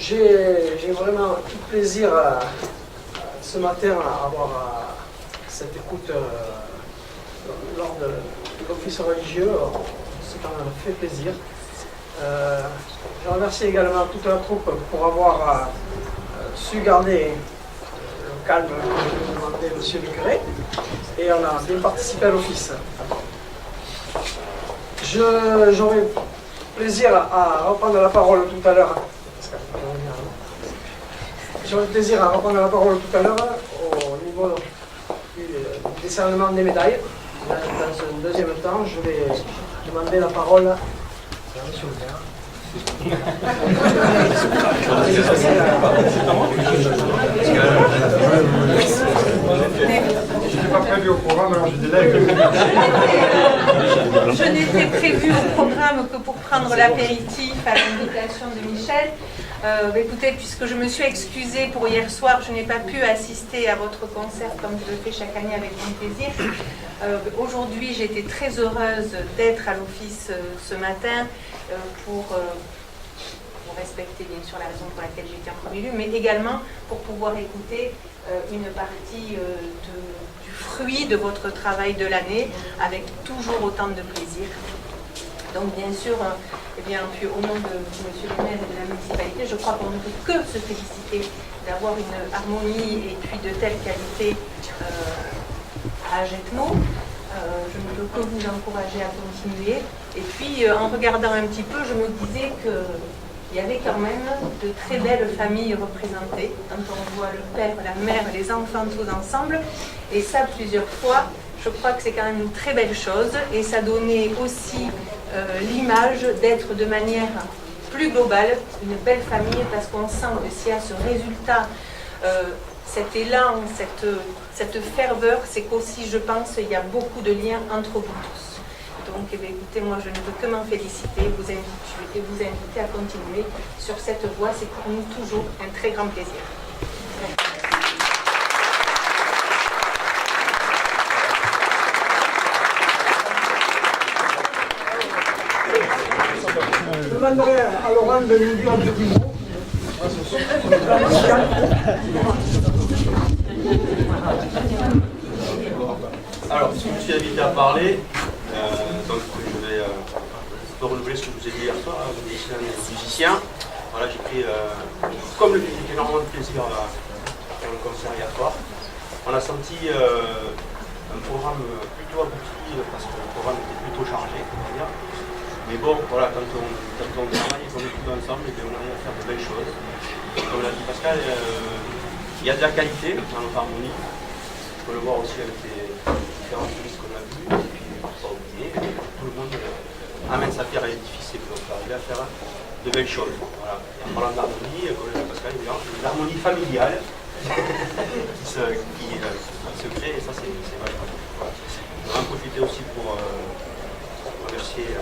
J'ai vraiment tout plaisir ce matin à avoir cette écoute lors de l'office religieux. C'est quand même fait plaisir. Je remercie également toute la troupe pour avoir su garder le calme que nous demandait monsieur le curé. Et on a bien participé à l'office. J'aurai plaisir à reprendre la parole tout à l'heure. J'aurai plaisir à reprendre la parole tout à l'heure au niveau du décernement des médailles. Dans un deuxième temps, je vais demander la parole à monsieur le maire. Je n'étais pas prévu au programme, alors je délègue. Je n'étais prévu au programme que pour prendre l'apéritif à l'invitation de Michel. Écoutez, puisque je me suis excusée pour hier soir, je n'ai pas pu assister à votre concert comme je le fais chaque année avec grand plaisir. Aujourd'hui, j'ai été très heureuse d'être à l'office ce matin pour respecter bien sûr la raison pour laquelle j'ai été en premier lieu, mais également pour pouvoir écouter une partie du fruit de votre travail de l'année avec toujours autant de plaisir. Donc bien sûr, puis au nom de monsieur le maire et de la municipalité, je crois qu'on ne peut que se féliciter d'avoir une harmonie et puis de telle qualité à Agetmo. Je ne peux que vous encourager à continuer. Et puis en regardant un petit peu, je me disais qu'il y avait quand même de très belles familles représentées. Quand on voit le père, la mère, les enfants tous ensemble, et ça plusieurs fois, je crois que c'est quand même une très belle chose. Et ça donnait aussi l'image d'être de manière plus globale une belle famille, parce qu'on sent que s'il y a ce résultat, cet élan, cette ferveur, c'est qu'aussi, je pense, il y a beaucoup de liens entre vous tous. Donc, écoutez, moi, je ne peux que m'en féliciter, vous inviter à continuer sur cette voie. C'est pour nous toujours un très grand plaisir. Je demanderai à Laurent de nous dire un petit mot. Alors, si je me suis invité à parler, donc je vais renouveler ce que je vous ai dit hier soir, musicien. Voilà, j'ai pris, comme le public, énormément de plaisir à faire le concert hier soir. On a senti un programme plutôt abouti, parce que le programme était plutôt chargé, on va dire. Mais bon, voilà, quand on travaille et qu'on est tous ensemble, on arrive à faire de belles choses. Comme l'a dit Pascal, il y a de la qualité dans notre harmonie. On peut le voir aussi avec les différents touristes qu'on a vus. Et puis, il ne faut pas oublier, tout le monde amène sa pierre à l'édifice et qu'on peut arriver à faire de belles choses. Voilà. Et en parlant d'harmonie, comme l'a dit Pascal, il y a l'harmonie familiale qui se crée, et ça, c'est vachement bien. Voilà. On va en profiter aussi pour remercier.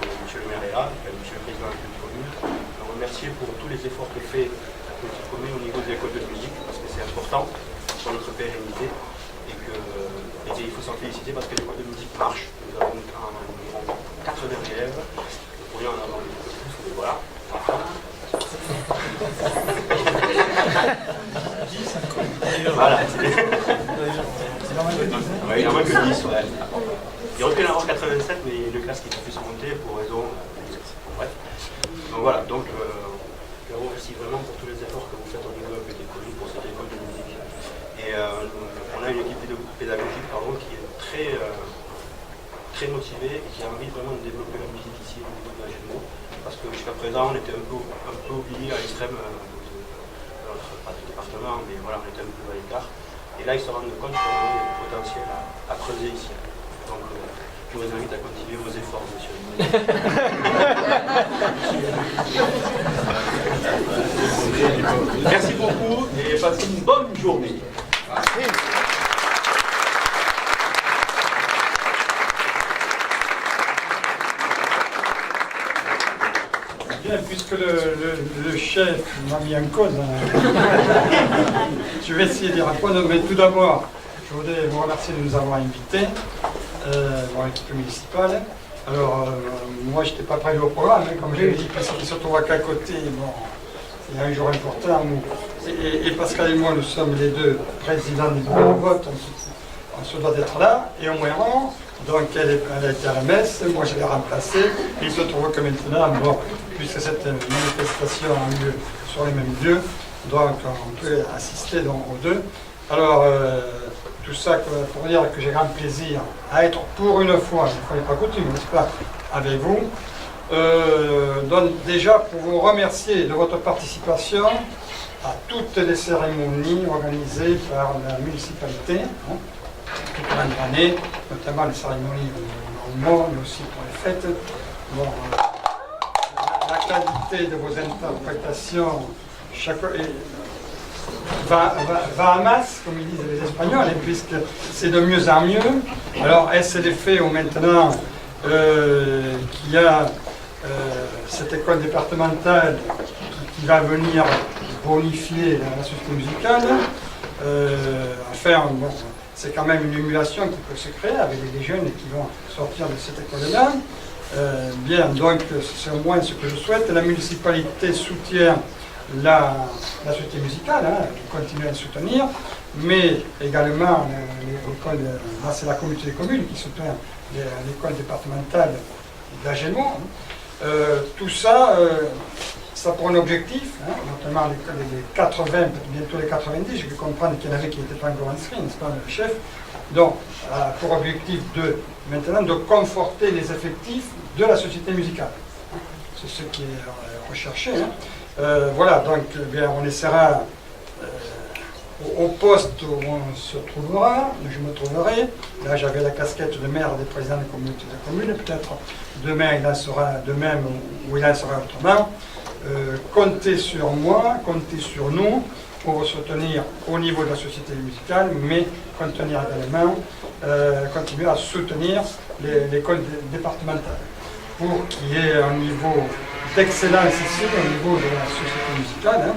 Monsieur le maire est là, monsieur le président de la commune, le remercier pour tous les efforts que fait la petite commune au niveau de l'école de musique, parce que c'est important pour notre pérennité et qu'il faut s'en féliciter parce que l'école de musique marche. Nous avons environ 80 élèves, nous pourrions en avoir un peu plus, mais voilà. Voilà. Il en manque 10, ouais. Il aurait pu en avoir 87, mais le casque est plus monté pour raison. Bref. Donc voilà, donc je vous remercie vraiment pour tous les efforts que vous faites au niveau de la petite commune pour cette école de musique. Et on a une équipe pédagogique qui est très motivée et qui a envie vraiment de développer la musique ici au niveau de la Agetmo. Parce que jusqu'à présent, on était un peu oublié à l'extrême de notre département, mais voilà, on était un peu à l'écart. Et là, ils se rendent compte qu'on a du potentiel à creuser ici. Donc, je vous invite à continuer vos efforts, monsieur. Merci beaucoup et passez une bonne journée. Bien, puisque le chef m'a mis en cause, je vais essayer d'y répondre, mais tout d'abord, je voudrais vous remercier de nous avoir invités, dans l'équipe municipale. Alors, moi, je n'étais pas prévu au programme, comme je l'ai dit, parce qu'il se trouve qu'à côté, bon, il y a un jour important où, et Pascal et moi, nous sommes les deux présidents du bureau de vote, on se doit d'être là, et au moins donc elle a été à la messe, moi je l'ai remplacée, et il se trouve que maintenant, bon, puisque cette manifestation a lieu sur les mêmes lieux, donc on peut assister donc, aux deux. Alors, tout ça pour dire que j'ai grand plaisir à être pour une fois, il ne fallait pas coutume, n'est-ce pas, avec vous. Donc déjà pour vous remercier de votre participation à toutes les cérémonies organisées par la municipalité, hein, toute l'année, notamment les cérémonies normales, mais aussi pour les fêtes. Bon, la qualité de vos interprétations va à masse, comme ils disent les Espagnols, et puisque c'est de mieux en mieux. Alors, est-ce l'effet où maintenant qu'il y a cette école départementale qui va venir bonifier la société musicale, enfin, bon, c'est quand même une émulation qui peut se créer avec des jeunes qui vont sortir de cette école-là. Bien, donc c'est au moins ce que je souhaite. La municipalité soutient la société musicale, hein, qui continue à le soutenir, mais également l'école, là c'est la communauté des communes qui soutient l'école départementale d'Agenmont. Tout ça, ça pour un objectif, hein, notamment les 80, bientôt les 90, j'ai pu comprendre qu'il y en avait qui n'étaient pas encore inscrits, n'est-ce pas, le chef. Donc, pour objectif maintenant de conforter les effectifs de la société musicale. C'est ce qui est recherché. Hein. Voilà, donc bien, on essaiera au poste où on se trouvera, je me trouverai. Là, j'avais la casquette de maire des présidents des communautés de communes. Peut-être demain, il en sera de même ou il en sera autrement. Comptez sur moi, comptez sur nous pour vous soutenir au niveau de la société musicale, mais continuer à soutenir l'école départementale pour qu'il y ait un niveau d'excellence ici au niveau de la société musicale. Hein.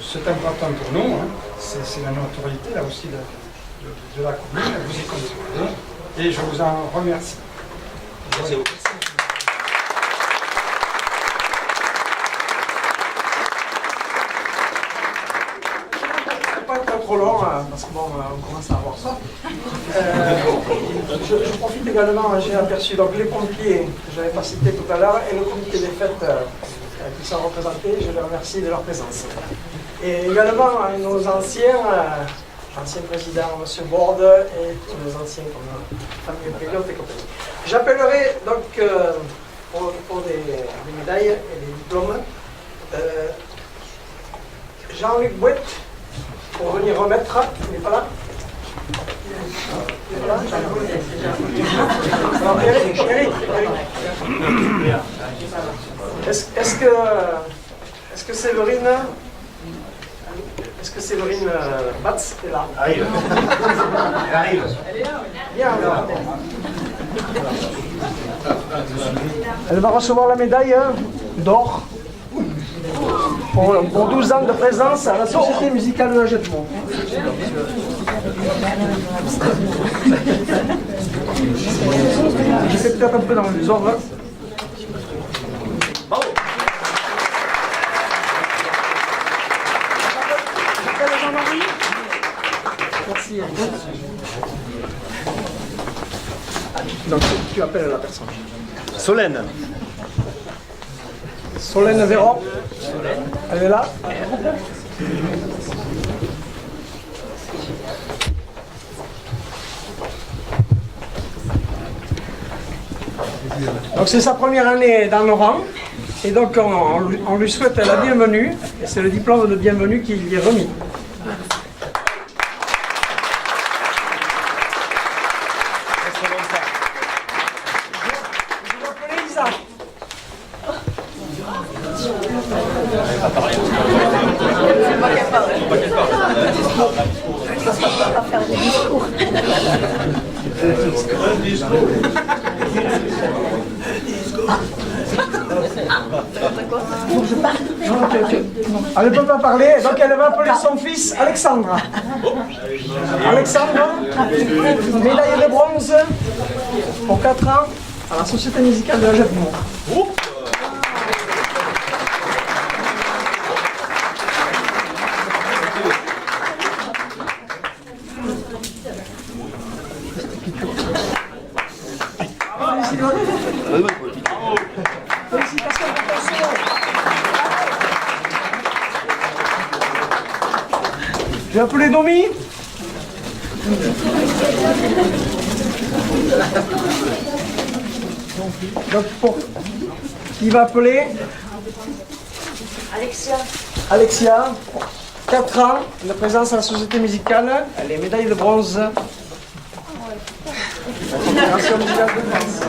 C'est important pour nous, hein. C'est la notoriété là aussi de la commune, vous y contribuez et je vous en remercie. Merci beaucoup. Trop long, parce que bon, on commence à avoir ça. Je profite également, j'ai aperçu donc les pompiers que je n'avais pas cités tout à l'heure et le comité des fêtes qui sont représentés, je les remercie de leur présence. Et également nos anciens présidents, M. Borde et tous nos anciens comme Famille Pélote et compagnie. J'appellerai donc pour des médailles et des diplômes Jean-Luc Bouette, pour venir remettre, il n'est pas là. Il n'est pas là, alors, Eric. Est-ce que Séverine Batz est là? Arrive. Elle arrive. Bien, alors. Elle va recevoir la médaille d'or pour 12 ans de présence à la Société musicale de l'Agenmont. Je fais peut-être un peu dans le désordre. Bravo. Merci. Donc tu appelles la personne. Solène. Solène Véran. Elle est là. Donc c'est sa première année dans nos rangs. Et donc on lui souhaite la bienvenue. Et c'est le diplôme de bienvenue qui lui est remis. Elle ne peut pas parler, donc elle va appeler son fils Alexandre. Alexandre, médaille de bronze pour 4 ans à la Société musicale de l'Agenmont. vais appeler Domi. Donc, qui va appeler Alexia, 4 ans, de présence à la société musicale, elle est médaille de bronze. Fédération musicale de France.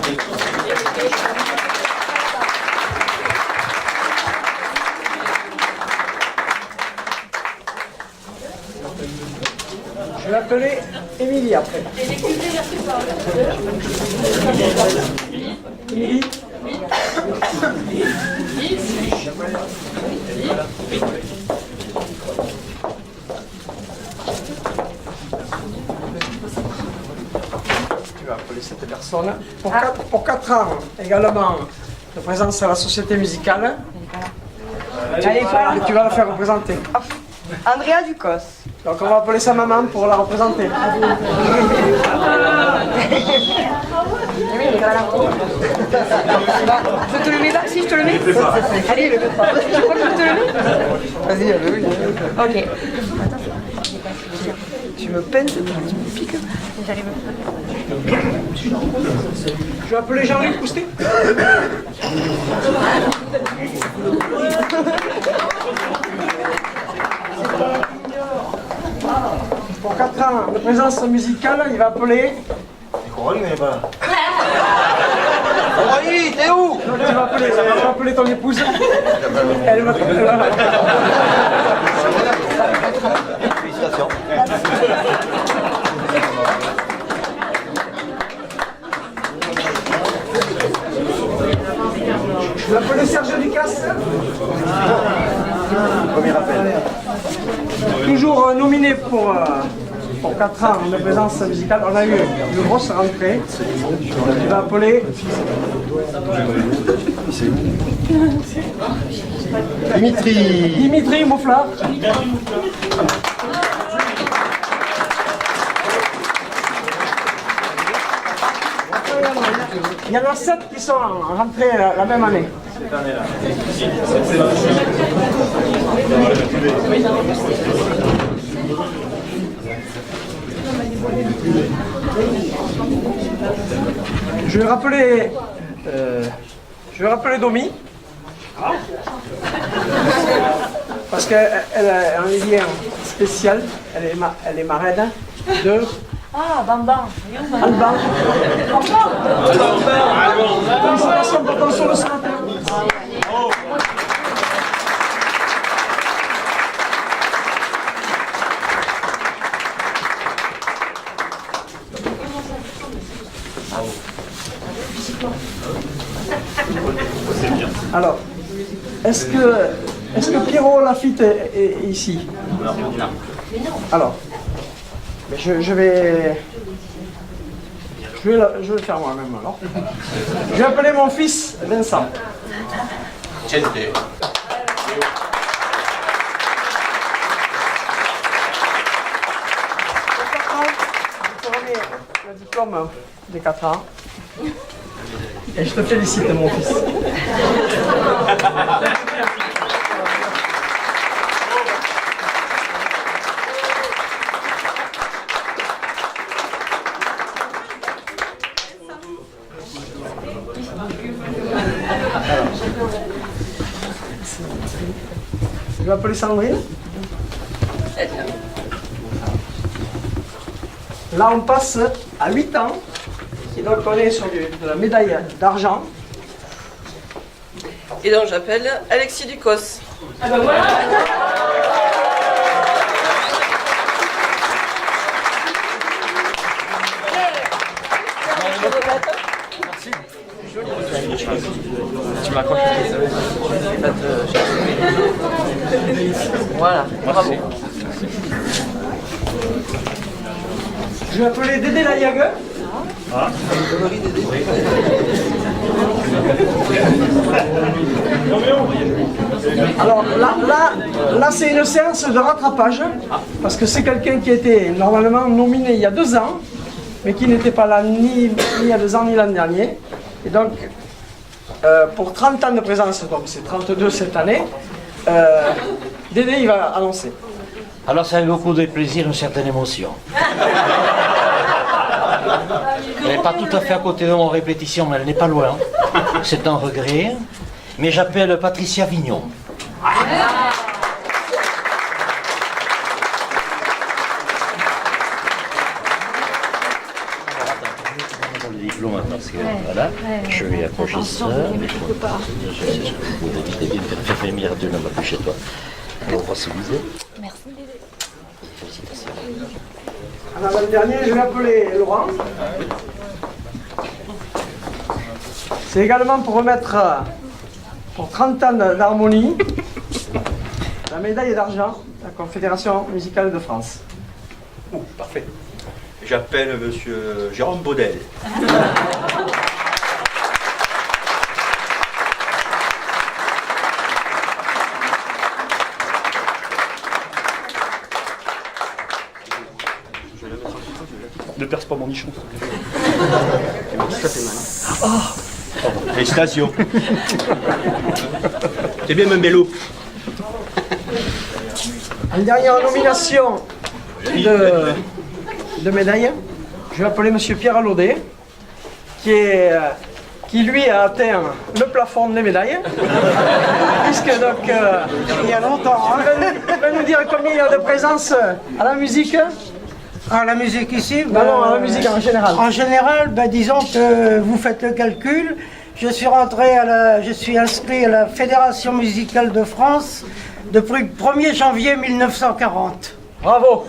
Je vais appeler Émilie après. Émilie. Tu vas appeler cette personne. Pour 4 ans également de présence à la société musicale. Tu vas la faire représenter. Andrea Ducos. Donc on va appeler sa maman pour la représenter. Je te le mets là. Si, je te le mets. Allez, le crois que je te le mets. Vas-y, oui. Ok. Tu me peines, tu me piques. J'arrive. Je vais appeler Jean-Luc Coustet. Pour 4 ans de présence musicale, il va appeler. Oui, t'es où? Non, tu vas appeler ton épouse. Elle va. Félicitations. Je vais appeler Serge Ducasse. Premier appel. Toujours nominé pour 4 ans de présence musicale. On a eu une grosse rentrée. Il va appeler. Dimitri Mouflard. Il y en a 7 qui sont rentrés la même année. Cette année-là. Je vais rappeler Domi. Parce qu'elle a un lien spécial. Elle est marraine de. Ah, Bambam. Alban. Félicitations pour ton solo ce matin. Alors, est-ce que Pierrot Lafitte est ici? Non. Alors, mais je vais le faire moi-même alors. Je vais appeler mon fils Vincent. Gente. Je te remets le diplôme des 4 ans. Et je te félicite mon fils. Je vais appeler Sandrine. Là, on passe à 8 ans. Et donc, on est sur de la médaille d'argent. Et donc, j'appelle Alexis Ducos. Ah ben voilà. Tu m'accroches. Voilà, bravo. Je vais appeler Dédé Layague. Ah. Alors là c'est une séance de rattrapage, parce que c'est quelqu'un qui était normalement nominé il y a 2 ans, mais qui n'était pas là ni il y a 2 ans ni l'an dernier. Et donc, pour 30 ans de présence, donc c'est 32 cette année, Dédé il va annoncer. Alors c'est avec beaucoup de plaisir, une certaine émotion. Elle n'est pas tout à fait à côté de mon répétition, mais elle n'est pas loin. C'est un regret. Mais j'appelle Patricia Vignon. Le diplôme, parce que voilà, je vais approcher ça. Vous évitez bien de faire venir de là plus chez toi. Alors on va se viser. Merci. Félicitations. En avant-dernier, je vais appeler Laurent. C'est également pour remettre, pour 30 ans d'harmonie, la médaille d'argent de la Confédération musicale de France. Oh, parfait. J'appelle monsieur Jérôme Baudel. Ne perce pas mon nichon. Ça fait mal. Oh. Félicitations. C'est bien mon vélo. En dernière nomination de médaille, je vais appeler monsieur Pierre Allaudet, qui lui a atteint le plafond des médailles. Puisque donc, il y a longtemps, il va nous dire combien il y a de présence à la musique. À la musique ici Non, à la musique en général. En général, disons que vous faites le calcul. Je suis inscrit à la Fédération musicale de France depuis le 1er janvier 1940. Bravo.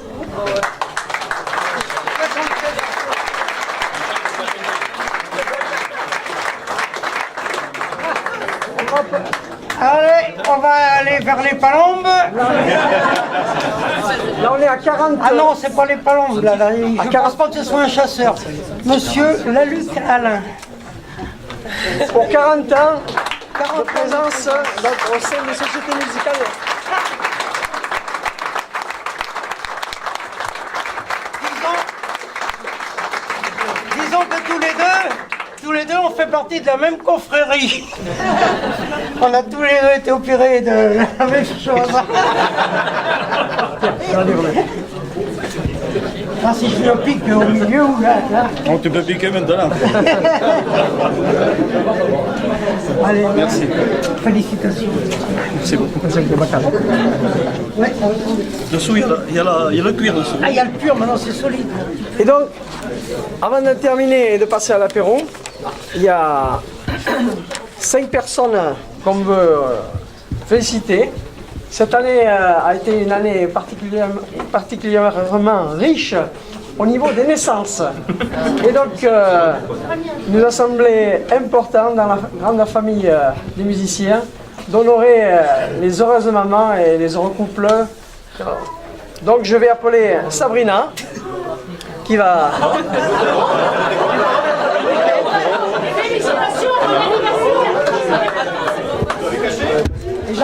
Allez, on va aller vers les palombes. Là, on est à 40. Ah non, c'est pas les palombes. Là. Je ne pense pas que ce soit un chasseur. Monsieur Laluc Alain. Pour 40 ans de présence au sein des sociétés musicales. Disons que tous les deux, on fait partie de la même confrérie. On a tous les deux été opérés de la même chose. Ah, si je le pique au milieu ou là. On tu peux piquer maintenant. Allez, Merci. Félicitations. Merci beaucoup. Ouais. Dessous, il y a le cuir dessous. Ah, il y a le pur, maintenant c'est solide. Et donc, avant de terminer et de passer à l'apéro, il y a 5 personnes qu'on veut féliciter. Cette année a été une année particulièrement riche au niveau des naissances. Et donc, il nous a semblé important dans la grande famille des musiciens d'honorer les heureuses mamans et les heureux couples. Donc, je vais appeler Sabrina, qui va... Et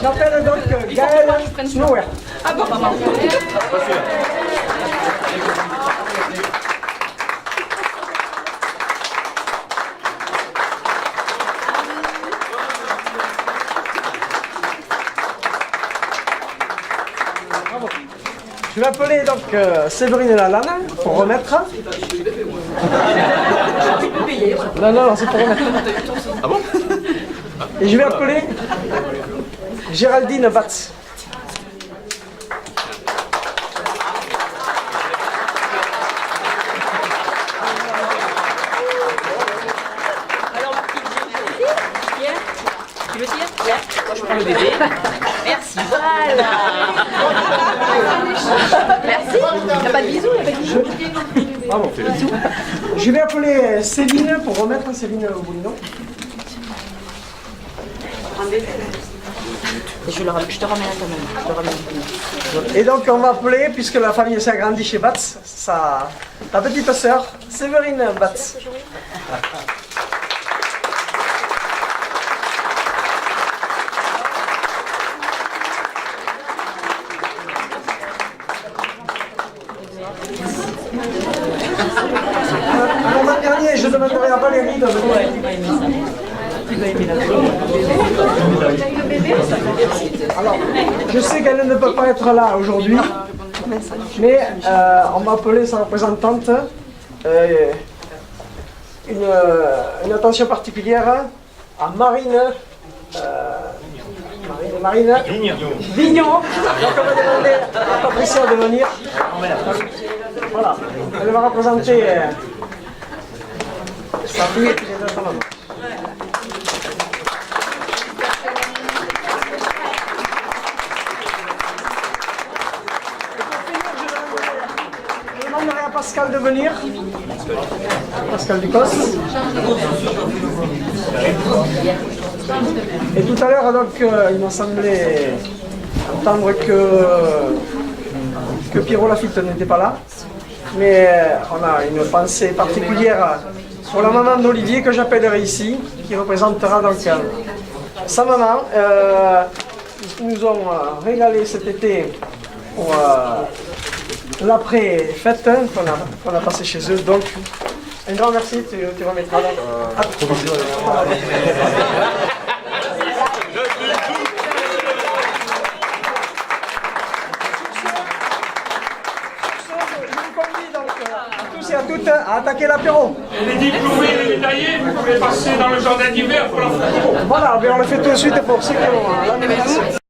j'appelle donc Gaël Snouer. Ah bon, maman. Je vais appeler donc Séverine Lalanne pour remettre. Non, c'est pour remettre. Ah bon? Et je vais appeler Géraldine Batz. Tu veux dire? Moi je prends le bébé. Merci. Voilà. Merci. Il n'y a pas de bisous, il n'y a pas de bisous. Bravo. Je vais appeler Céline pour remettre Céline au boulot. Je te ramène à ta maman. Et donc on va appeler, puisque la famille s'est agrandie chez Batz, ta petite sœur, Séverine Batz. Alors l'an dernier, je demanderai à Valérie de venir. Alors, Je sais qu'elle ne peut pas être là aujourd'hui, mais on va appeler sa représentante. Une attention particulière à Marine Vignon. Donc on va demander à Patricia de venir. Voilà, elle va représenter sa fille et puis les autres mamans. Je demanderai à Pascal de venir. Pascal Ducos. Et tout à l'heure, donc, il m'a semblé entendre que Pierrot Lafitte n'était pas là. Mais on a une pensée particulière pour la maman d'Olivier que j'appellerai ici, qui représentera donc sa maman. Ils nous ont régalé cet été pour l'après-fête qu'on a passé chez eux. Donc, un grand merci, tu remettras là. Et à toutes à attaquer l'apéro. Et les diplômés et les médaillés, vous pouvez passer dans le jardin d'hiver pour la photo. Voilà, on le fait tout de suite pour ceux qui ont la